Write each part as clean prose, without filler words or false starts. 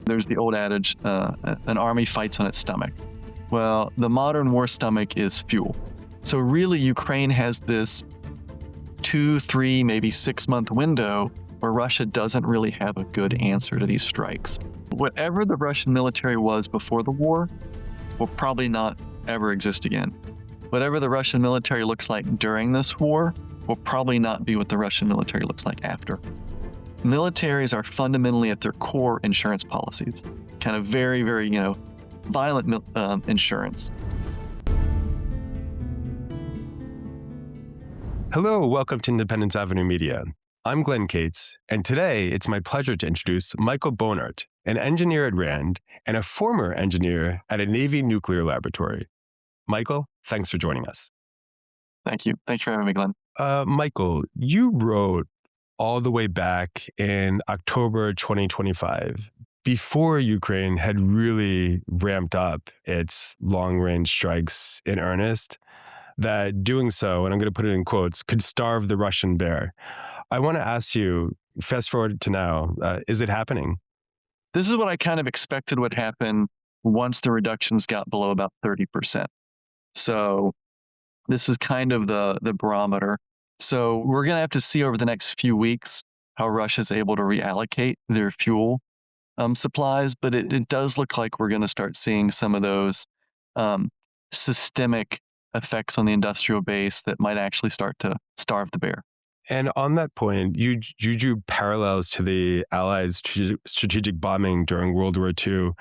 There's the old adage, an army fights on its stomach. Well, the modern war stomach is fuel. So really, Ukraine has this 2, 3, maybe 6-month window where Russia doesn't really have a good answer to these strikes. Whatever the Russian military was before the war will probably not ever exist again. Whatever the Russian military looks like during this war will probably not be what the Russian military looks like after. Militaries are fundamentally at their core insurance policies, kind of very, very, violent insurance. Hello, welcome to Independence Avenue Media. I'm Glenn Cates, and today it's my pleasure to introduce Michael Bohnert, an engineer at RAND and a former engineer at a Navy nuclear laboratory. Michael, thanks for joining us. Thank you. Thanks for having me, Glenn. Michael, you wrote all the way back in October 2025, before Ukraine had really ramped up its long-range strikes in earnest, that doing so, and I'm going to put it in quotes, could starve the Russian bear. I want to ask you, fast forward to now, is it happening? This is what I kind of expected would happen once the reductions got below about 30%. So this is kind of the barometer. So we're going to have to see over the next few weeks how Russia is able to reallocate their fuel supplies, but it does look like we're going to start seeing some of those systemic effects on the industrial base that might actually start to starve the bear. And on that point, you drew parallels to the Allies' strategic bombing during World War II.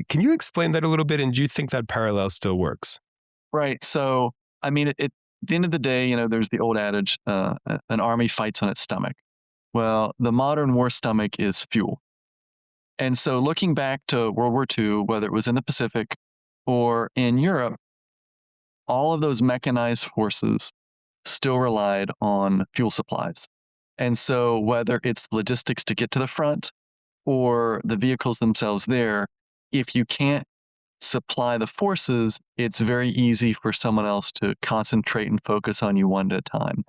Can you explain that a little bit? And do you think that parallel still works? Right. So, I mean, at the end of the day, there's the old adage, an army fights on its stomach. Well, the modern war stomach is fuel. And so looking back to World War II, whether it was in the Pacific or in Europe, all of those mechanized forces still relied on fuel supplies. And so whether it's logistics to get to the front or the vehicles themselves there, if you can't supply the forces, it's very easy for someone else to concentrate and focus on you one at a time.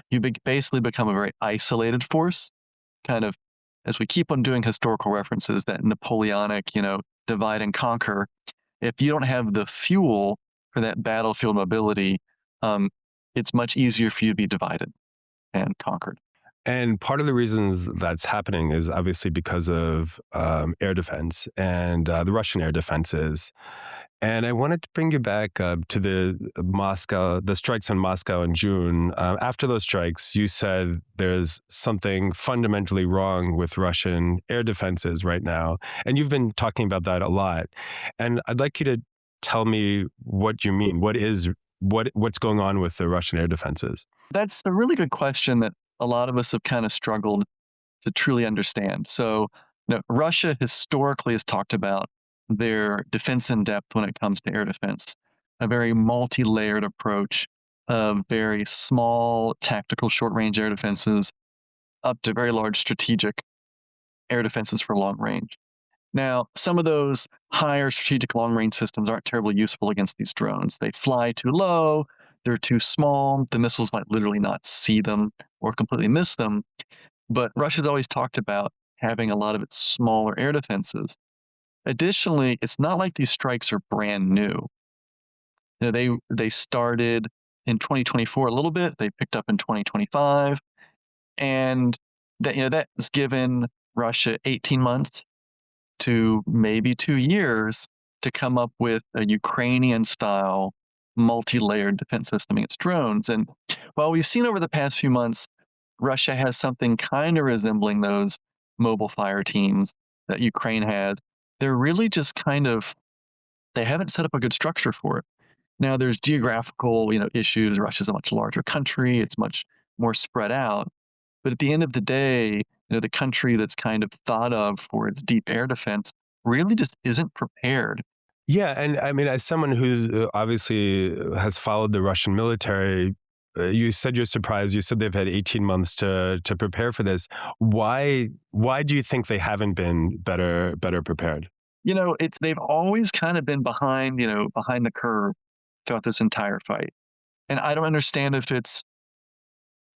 You basically become a very isolated force, kind of, as we keep on doing historical references, that Napoleonic, divide and conquer. If you don't have the fuel for that battlefield mobility, it's much easier for you to be divided and conquered. And part of the reasons that's happening is obviously because of air defense and the Russian air defenses. And I wanted to bring you back to the strikes in Moscow in June. After those strikes, you said there's something fundamentally wrong with Russian air defenses right now. And you've been talking about that a lot. And I'd like you to tell me what you mean. What's going on with the Russian air defenses? That's a really good question that a lot of us have kind of struggled to truly understand. So, Russia historically has talked about their defense in depth when it comes to air defense, a very multi-layered approach of very small tactical short-range air defenses up to very large strategic air defenses for long range. Now, some of those higher strategic long-range systems aren't terribly useful against these drones. They fly too low, they're too small, the missiles might literally not see them or completely miss them. But Russia's always talked about having a lot of its smaller air defenses. Additionally, it's not like these strikes are brand new. They started in 2024 a little bit, they picked up in 2025, and that's given Russia 18 months to maybe 2 years to come up with a Ukrainian-style multi-layered defense system against drones. And while we've seen over the past few months, Russia has something kind of resembling those mobile fire teams that Ukraine has, they're really just they haven't set up a good structure for it. Now, there's geographical, issues. Russia's a much larger country. It's much more spread out. But at the end of the day, the country that's kind of thought of for its deep air defense really just isn't prepared. Yeah, and I mean, as someone who obviously has followed the Russian military, you said you're surprised. You said they've had 18 months to prepare for this. Why do you think they haven't been better prepared? They've always kind of been behind the curve throughout this entire fight. And I don't understand if it's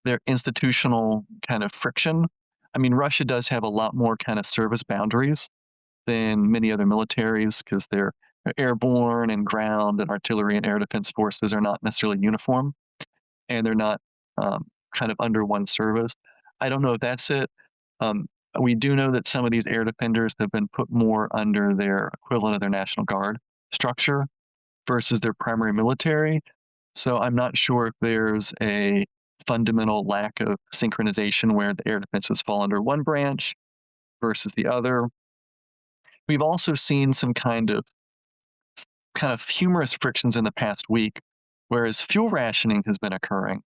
their institutional kind of friction. I mean, Russia does have a lot more kind of service boundaries than many other militaries because their airborne and ground and artillery and air defense forces are not necessarily uniform, and they're not kind of under one service. I don't know if that's it. Um, we do know that some of these air defenders have been put more under their equivalent of their National Guard structure versus their primary military. So I'm not sure if there's a fundamental lack of synchronization where the air defenses fall under one branch versus the other. We've also seen some kind of humorous frictions in the past week, whereas fuel rationing has been occurring.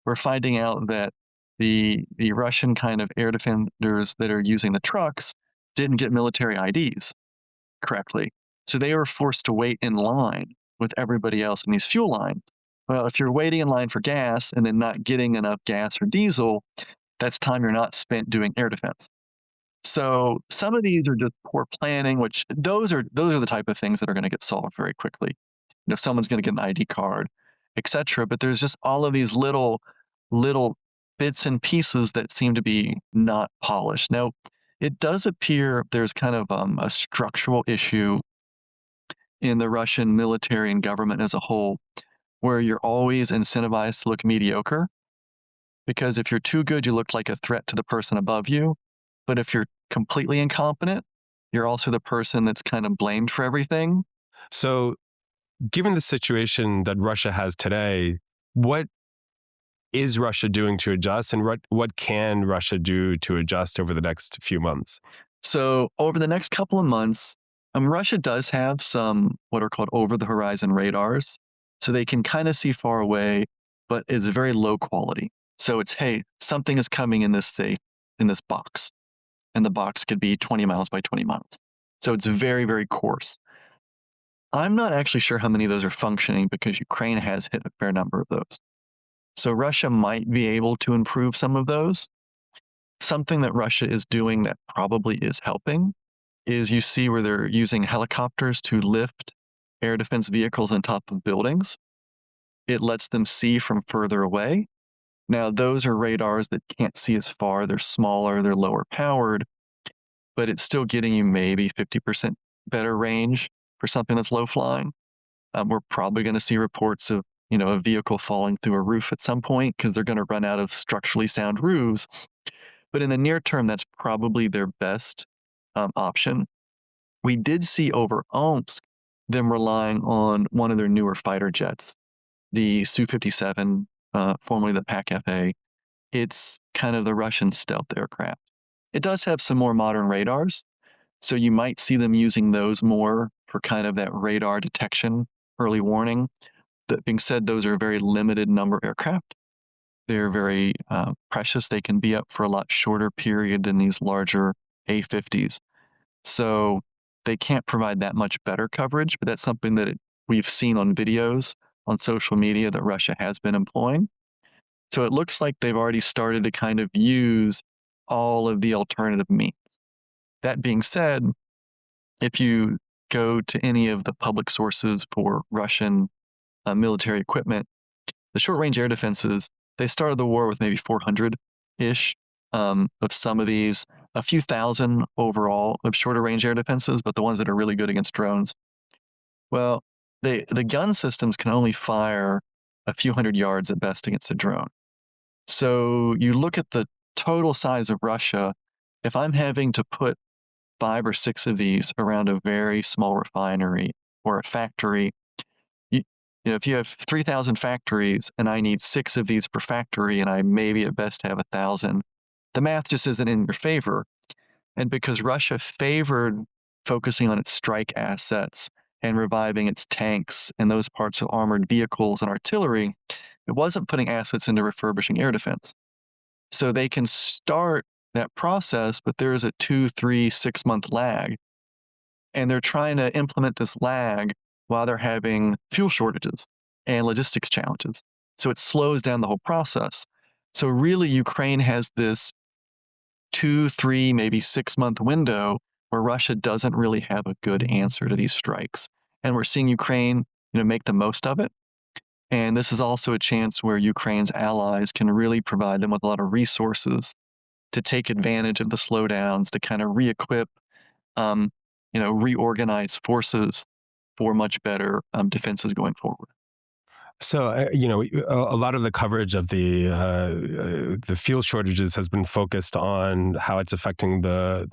We're finding out that the Russian kind of air defenders that are using the trucks didn't get military IDs correctly. So they were forced to wait in line with everybody else in these fuel lines. Well, if you're waiting in line for gas and then not getting enough gas or diesel, that's time you're not spent doing air defense. So some of these are just poor planning, which those are the type of things that are going to get solved very quickly. You know, someone's going to get an ID card, etc. But there's just all of these little bits and pieces that seem to be not polished. Now, it does appear there's kind of a structural issue in the Russian military and government as a whole, where you're always incentivized to look mediocre. Because if you're too good, you look like a threat to the person above you. But if you're completely incompetent, you're also the person that's kind of blamed for everything. So, given the situation that Russia has today, what is Russia doing to adjust, and what can Russia do to adjust over the next few months? So over the next couple of months, Russia does have some what are called over the horizon radars. So they can kind of see far away, but it's very low quality. So it's, hey, something is coming in this safe, in this box. And the box could be 20 miles by 20 miles. So it's very, very coarse. I'm not actually sure how many of those are functioning because Ukraine has hit a fair number of those. So Russia might be able to improve some of those. Something that Russia is doing that probably is helping is you see where they're using helicopters to lift air defense vehicles on top of buildings. It lets them see from further away. Now, those are radars that can't see as far. They're smaller, they're lower powered, but it's still getting you maybe 50% better range for something that's low flying. We're probably going to see reports of a vehicle falling through a roof at some point because they're going to run out of structurally sound roofs. But in the near term, that's probably their best option. We did see over Omsk them relying on one of their newer fighter jets, the Su-57, formerly the PAK-FA. It's kind of the Russian stealth aircraft. It does have some more modern radars, so you might see them using those more for kind of that radar detection, early warning. That being said, those are a very limited number of aircraft. They're very precious. They can be up for a lot shorter period than these larger A-50s. So they can't provide that much better coverage, but that's something that we've seen on videos on social media that Russia has been employing. So it looks like they've already started to kind of use all of the alternative means. That being said, if you go to any of the public sources for Russian military equipment, the short-range air defenses, they started the war with maybe 400-ish of some of these, a few thousand overall of shorter-range air defenses, but the ones that are really good against drones. Well, the gun systems can only fire a few hundred yards at best against a drone. So you look at the total size of Russia, if I'm having to put 5 or 6 of these around a very small refinery or a factory, if you have 3,000 factories and I need 6 of these per factory and I maybe at best have 1,000, the math just isn't in your favor. And because Russia favored focusing on its strike assets and reviving its tanks and those parts of armored vehicles and artillery, it wasn't putting assets into refurbishing air defense. So they can start that process, but there is a 2, 3, 6-month lag. And they're trying to implement this lag while they're having fuel shortages and logistics challenges. So it slows down the whole process. So really, Ukraine has this 2, 3, maybe 6-month window where Russia doesn't really have a good answer to these strikes. And we're seeing Ukraine, make the most of it. And this is also a chance where Ukraine's allies can really provide them with a lot of resources to take advantage of the slowdowns, to kind of re-equip. reorganize forces for much better defenses going forward. So, a lot of the coverage of the fuel shortages has been focused on how it's affecting the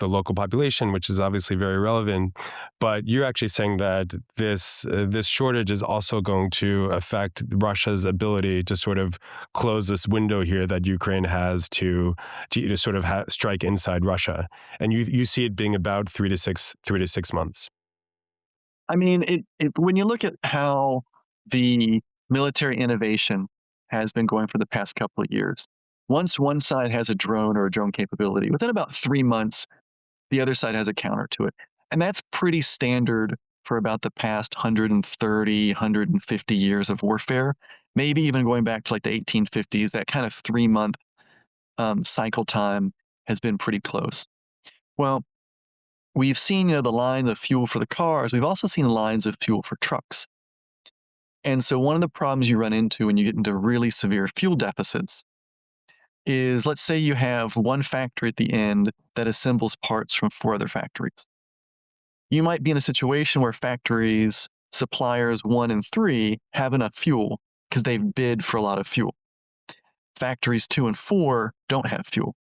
local population, which is obviously very relevant. But you're actually saying that this shortage is also going to affect Russia's ability to sort of close this window here that Ukraine has to sort of strike inside Russia, and you see it being about 3 to 6 months. I mean, when you look at how the military innovation has been going for the past couple of years, once one side has a drone or a drone capability, within about 3 months, the other side has a counter to it. And that's pretty standard for about the past 130, 150 years of warfare, maybe even going back to like the 1850s. That kind of 3 month cycle time has been pretty close. Well, we've seen, the line of fuel for the cars. We've also seen lines of fuel for trucks. And so one of the problems you run into when you get into really severe fuel deficits is, let's say you have one factory at the end that assembles parts from four other factories. You might be in a situation where factories, suppliers one and three have enough fuel because they've bid for a lot of fuel. Factories two and four don't have fuel.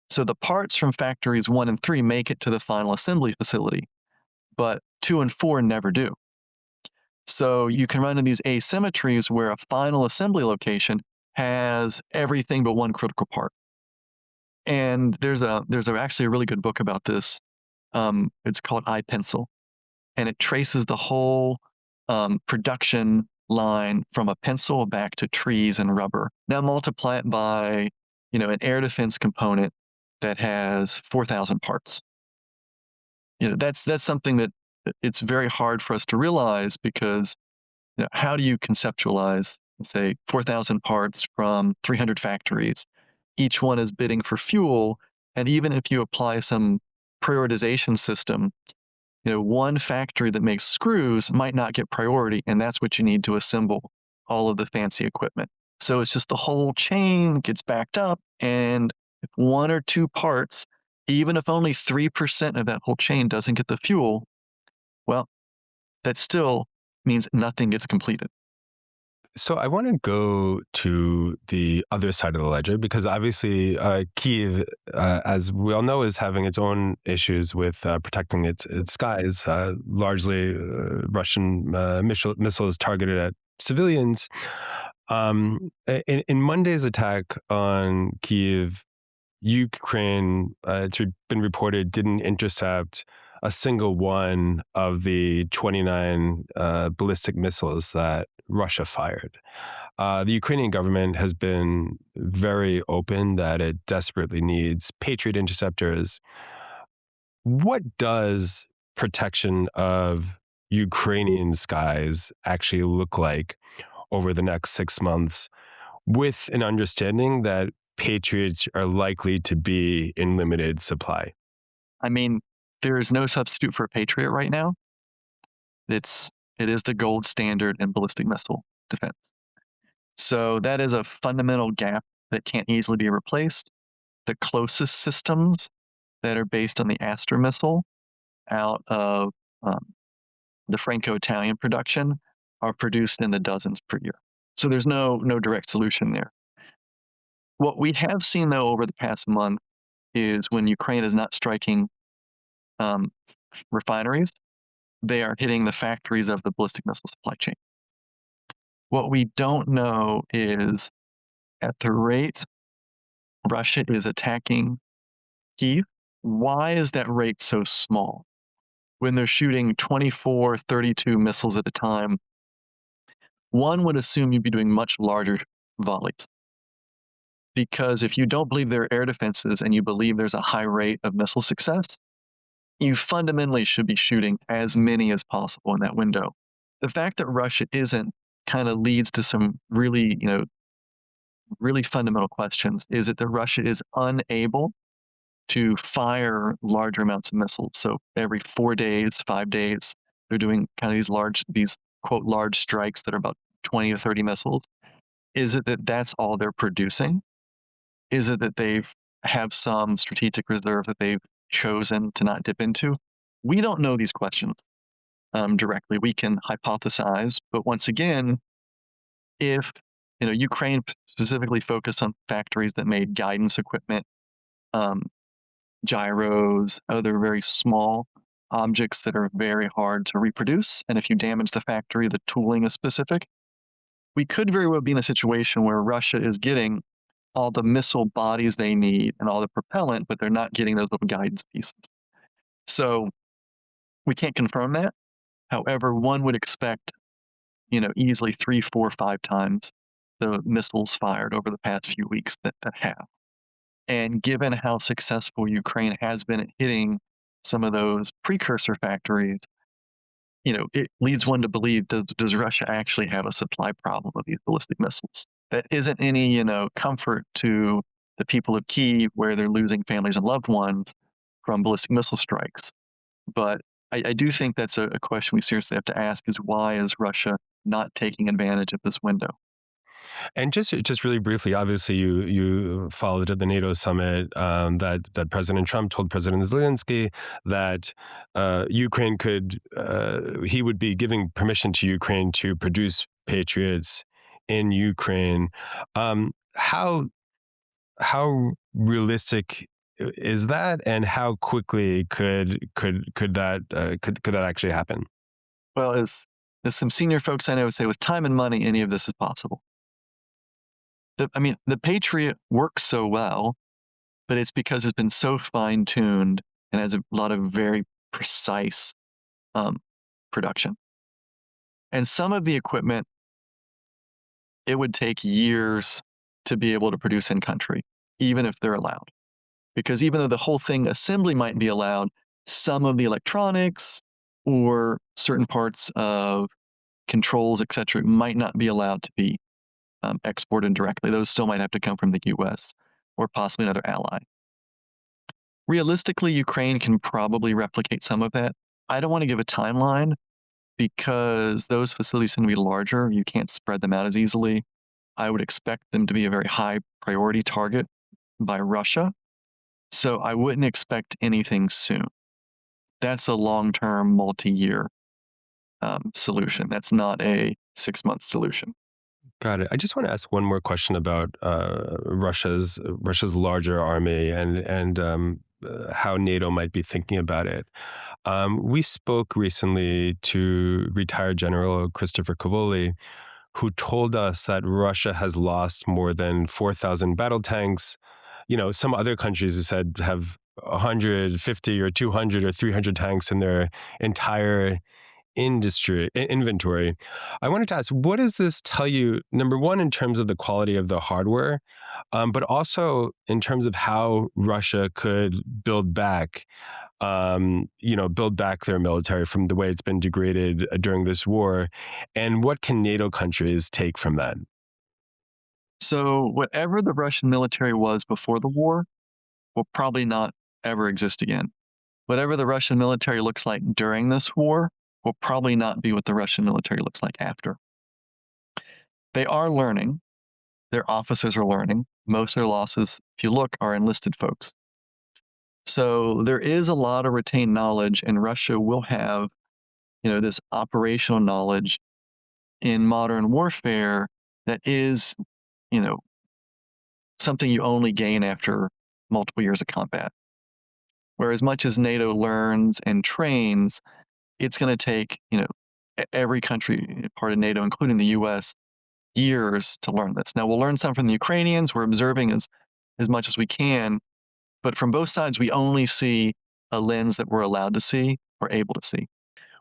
So the parts from factories one and three make it to the final assembly facility, but two and four never do. So you can run into these asymmetries where a final assembly location has everything but one critical part. And there's actually a really good book about this. It's called iPencil, and it traces the whole production line from a pencil back to trees and rubber. Now multiply it by an air defense component that has 4,000 parts. That's something that it's very hard for us to realize because how do you conceptualize, say, 4,000 parts from 300 factories? Each one is bidding for fuel, and even if you apply some prioritization system, one factory that makes screws might not get priority, and that's what you need to assemble all of the fancy equipment. So it's just the whole chain gets backed up, and if one or two parts, even if only 3% of that whole chain doesn't get the fuel, well, that still means nothing gets completed. So I want to go to the other side of the ledger because obviously Kiev, as we all know, is having its own issues with protecting its skies, largely Russian missiles targeted at civilians. In Monday's attack on Kiev, Ukraine, it's been reported, didn't intercept a single one of the 29 ballistic missiles that Russia fired. The Ukrainian government has been very open that it desperately needs Patriot interceptors. What does protection of Ukrainian skies actually look like over the next 6 months, with an understanding that Patriots are likely to be in limited supply? I mean, there is no substitute for a Patriot right now. It is the gold standard in ballistic missile defense. So that is a fundamental gap that can't easily be replaced. The closest systems that are based on the Aster missile out of the Franco-Italian production are produced in the dozens per year. So there's no direct solution there. What we have seen, though, over the past month is when Ukraine is not striking refineries, they are hitting the factories of the ballistic missile supply chain. What we don't know is, at the rate Russia is attacking Kyiv, why is that rate so small? When they're shooting 24, 32 missiles at a time, one would assume you'd be doing much larger volleys. Because if you don't believe there are air defenses and you believe there's a high rate of missile success, you fundamentally should be shooting as many as possible in that window. The fact that Russia isn't kind of leads to some really, really fundamental questions. Is it that Russia is unable to fire larger amounts of missiles? So every 4 days, 5 days, they're doing kind of these quote, large strikes that are about 20 to 30 missiles. Is it that that's all they're producing? Is it that have some strategic reserve that they've chosen to not dip into? We don't know these questions directly. We can hypothesize, but once again, if Ukraine specifically focused on factories that made guidance equipment, um, gyros, other very small objects that are very hard to reproduce, and if you damage the factory, the tooling is specific, we could very well be in a situation where Russia is getting all the missile bodies they need and all the propellant, but they're not getting those little guidance pieces. So we can't confirm that. However, one would expect, easily 3, 4, 5 times the missiles fired over the past few weeks that have. And given how successful Ukraine has been at hitting some of those precursor factories, it leads one to believe, does Russia actually have a supply problem of these ballistic missiles? That isn't any, comfort to the people of Kyiv where they're losing families and loved ones from ballistic missile strikes. But I do think that's a question we seriously have to ask, is why is Russia not taking advantage of this window? And just really briefly, obviously, you followed at the NATO summit that President Trump told President Zelensky that Ukraine he would be giving permission to Ukraine to produce Patriots in Ukraine. How realistic is that, and how quickly could that actually happen? Well, as some senior folks I know would say, with time and money, any of this is possible. The Patriot works so well, but it's because it's been so fine-tuned and has a lot of very precise production. And some of the equipment, it would take years to be able to produce in country, even if they're allowed. Because even though the whole thing assembly might be allowed, some of the electronics or certain parts of controls, et cetera, might not be allowed to be exported directly. Those still might have to come from the US or possibly another ally. Realistically, Ukraine can probably replicate some of that. I don't want to give a timeline because those facilities tend to be larger. You can't spread them out as easily. I would expect them to be a very high priority target by Russia. So I wouldn't expect anything soon. That's a long-term, multi-year solution. That's not a 6-month solution. Got it. I just want to ask one more question about Russia's larger army and how NATO might be thinking about it. We spoke recently to retired General Christopher Cavoli, who told us that Russia has lost more than 4,000 battle tanks. Some other countries, he said, have 150 or 200 or 300 tanks in their entire inventory. I wanted to ask, what does this tell you, number one, in terms of the quality of the hardware, but also in terms of how Russia could build back their military from the way it's been degraded during this war, and what can NATO countries take from that? So whatever the Russian military was before the war will probably not ever exist again. Whatever the Russian military looks like during this war will probably not be what the Russian military looks like after. They are learning. Their officers are learning. Most of their losses, if you look, are enlisted folks. So there is a lot of retained knowledge, and Russia will have, this operational knowledge in modern warfare that is, you know, something you only gain after multiple years of combat. Where as much as NATO learns and trains, it's going to take, every country part of NATO, including the US, years to learn this. Now, we'll learn some from the Ukrainians. We're observing as much as we can, but from both sides, we only see a lens that we're allowed to see or able to see.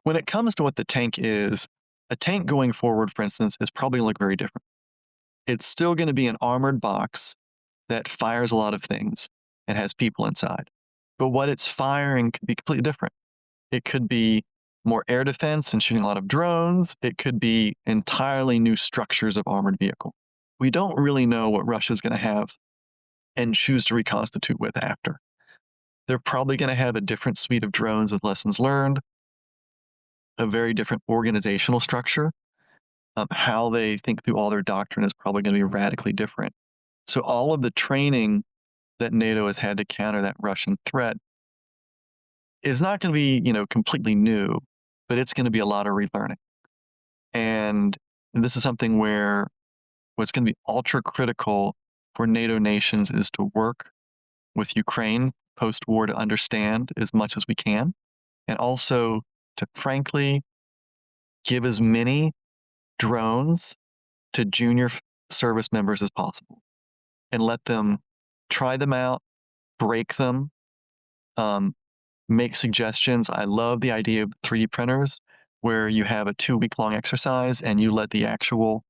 When it comes to what the tank is, a tank going forward, for instance, is probably going to look very different. It's still going to be an armored box that fires a lot of things and has people inside. But what it's firing could be completely different. It could be more air defense and shooting a lot of drones. It could be entirely new structures of armored vehicle. We don't really know what Russia's going to have and choose to reconstitute with after. They're probably going to have a different suite of drones with lessons learned, a very different organizational structure. How they think through all their doctrine is probably going to be radically different. So all of the training that NATO has had to counter that Russian threat, is not going to be, completely new, but it's going to be a lot of relearning. And this is something where what's going to be ultra critical for NATO nations is to work with Ukraine post war to understand as much as we can, and also to frankly give as many drones to junior service members as possible and let them try them out, break them, um, make suggestions. I love the idea of 3D printers where you have a 2 week long exercise and you let the actual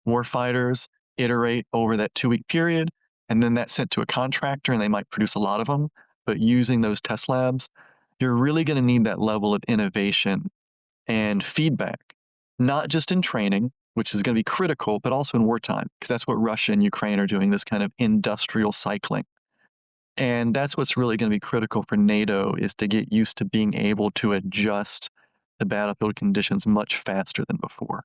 warfighters iterate over that 2 week period. And then that's sent to a contractor and they might produce a lot of them. But using those test labs, you're really going to need that level of innovation and feedback, not just in training, which is going to be critical, but also in wartime, because that's what Russia and Ukraine are doing, this kind of industrial cycling. And that's what's really going to be critical for NATO is to get used to being able to adjust the battlefield conditions much faster than before.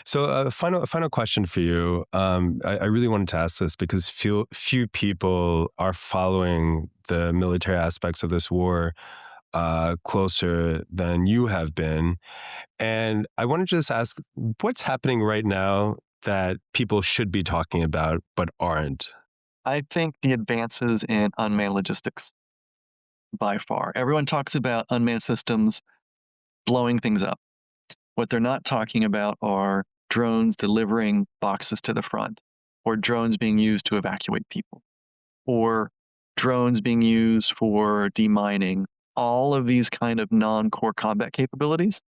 So, final question for you. I really wanted to ask this because few people are following the military aspects of this war closer than you have been, and I wanted to just ask, what's happening right now that people should be talking about but aren't? I think the advances in unmanned logistics by far. Everyone talks about unmanned systems blowing things up. What they're not talking about are drones delivering boxes to the front, or drones being used to evacuate people, or drones being used for demining. All of these kind of non-core combat capabilities,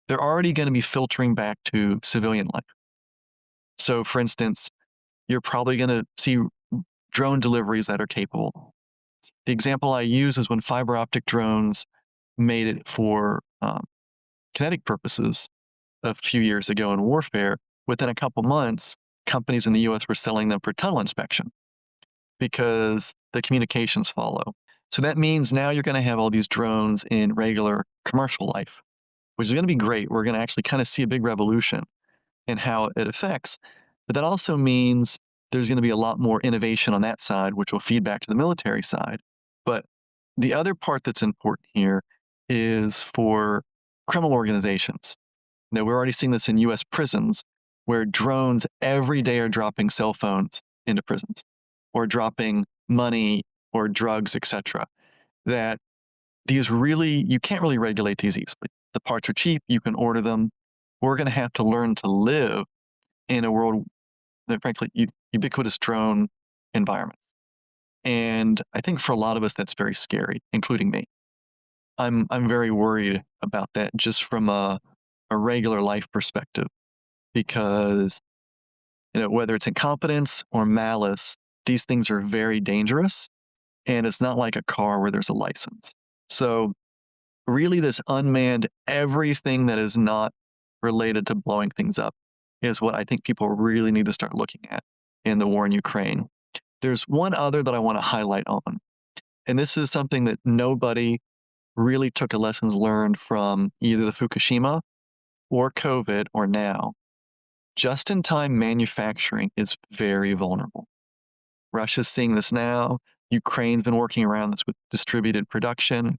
they're already going to be filtering back to civilian life. So, for instance, you're probably going to see drone deliveries that are capable. The example I use is when fiber optic drones made it for kinetic purposes a few years ago in warfare. Within a couple months, companies in the US were selling them for tunnel inspection because the communications follow. So that means now you're going to have all these drones in regular commercial life, which is going to be great. We're going to actually kind of see a big revolution in how it affects. But that also means there's going to be a lot more innovation on that side, which will feed back to the military side. But the other part that's important here is for criminal organizations. Now, we're already seeing this in US prisons where drones every day are dropping cell phones into prisons or dropping money or drugs, etc. That these really, you can't really regulate these easily. The parts are cheap, you can order them. We're going to have to learn to live in a world that, frankly, ubiquitous drone environments. And I think for a lot of us, that's very scary, including me. I'm very worried about that just from a regular life perspective, because whether it's incompetence or malice, these things are very dangerous, and it's not like a car where there's a license. So really, this unmanned everything that is not related to blowing things up is what I think people really need to start looking at in the war in Ukraine. There's one other that I want to highlight on, and this is something that nobody really took a lessons learned from either the Fukushima or COVID or now. Just-in-time manufacturing is very vulnerable. Russia's seeing this now. Ukraine's been working around this with distributed production.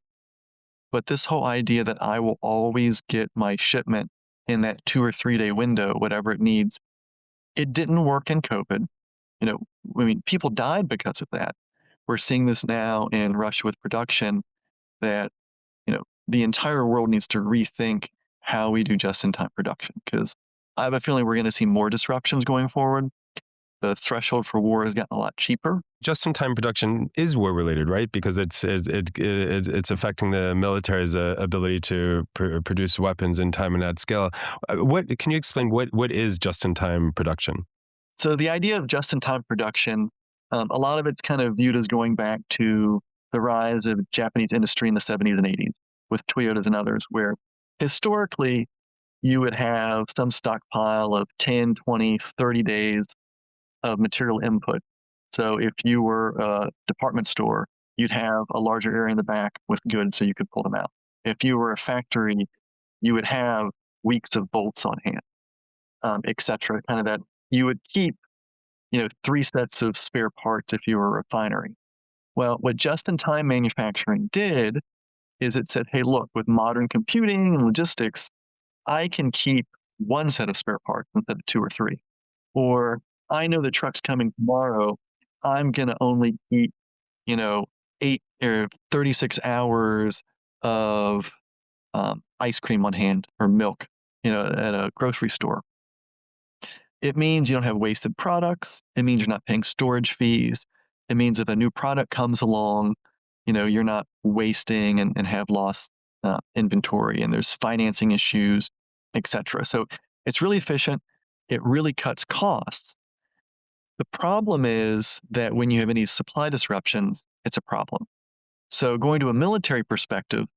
But this whole idea that I will always get my shipment in that 2 or 3 day window, whatever it needs, it didn't work in COVID. People died because of that. We're seeing this now in Russia with production that, the entire world needs to rethink how we do just-in-time production, because I have a feeling we're going to see more disruptions going forward. The threshold for war has gotten a lot cheaper. Just-in-time production is war-related, right? Because it's affecting the military's ability to produce weapons in time and at scale. What can you explain? What is just-in-time production? So the idea of just-in-time production, a lot of it's kind of viewed as going back to the rise of Japanese industry in the 70s and 80s with Toyotas and others, where historically you would have some stockpile of 10, 20, 30 days of material input. So if you were a department store, you'd have a larger area in the back with goods so you could pull them out. If you were a factory, you would have weeks of bolts on hand, etc. Kind of that you would keep, 3 sets of spare parts if you were a refinery. Well, what just-in-time manufacturing did is it said, hey, look, with modern computing and logistics, I can keep one set of spare parts instead of two or three. Or I know the truck's coming tomorrow. I'm going to only keep, you know, 36 hours of ice cream on hand or milk, at a grocery store. It means you don't have wasted products. It means you're not paying storage fees. It means if a new product comes along, you're not wasting and have lost inventory, and there's financing issues, etc. So it's really efficient. It really cuts costs. The problem is that when you have any supply disruptions, it's a problem. So going to a military perspective,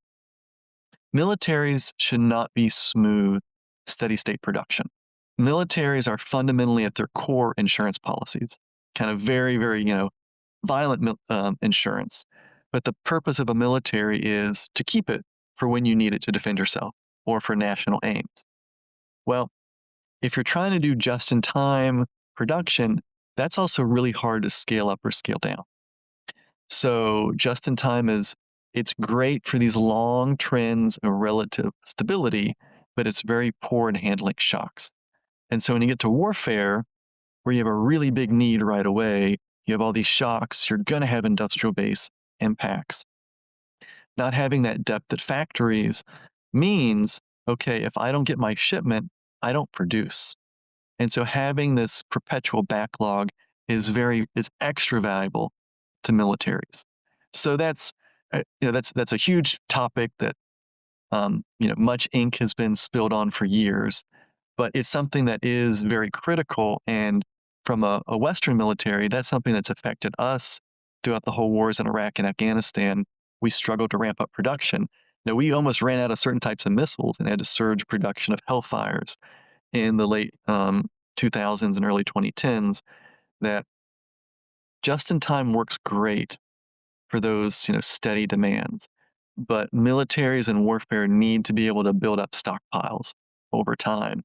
militaries should not be smooth, steady state production. Militaries are fundamentally at their core insurance policies, kind of very, very, violent insurance. But the purpose of a military is to keep it for when you need it to defend yourself or for national aims. Well, if you're trying to do just in time production, that's also really hard to scale up or scale down. So just in time it's great for these long trends of relative stability, but it's very poor in handling shocks. And so when you get to warfare, where you have a really big need right away, you have all these shocks, you're going to have industrial base impacts. Not having that depth at factories means, okay, if I don't get my shipment, I don't produce. And so having this perpetual backlog is extra valuable to militaries. So that's a huge topic that much ink has been spilled on for years, but it's something that is very critical. And from a Western military, that's something that's affected us throughout the whole wars in Iraq and Afghanistan. We struggled to ramp up production. Now, we almost ran out of certain types of missiles and had to surge production of Hellfires in the late 2000s and early 2010s. That just-in-time works great for those steady demands, but militaries and warfare need to be able to build up stockpiles over time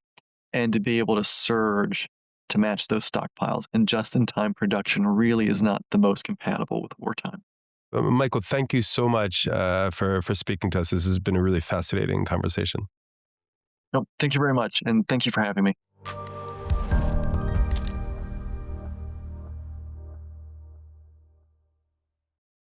and to be able to surge to match those stockpiles. And just-in-time production really is not the most compatible with wartime. Michael, thank you so much for speaking to us. This has been a really fascinating conversation. No, thank you very much, and thank you for having me.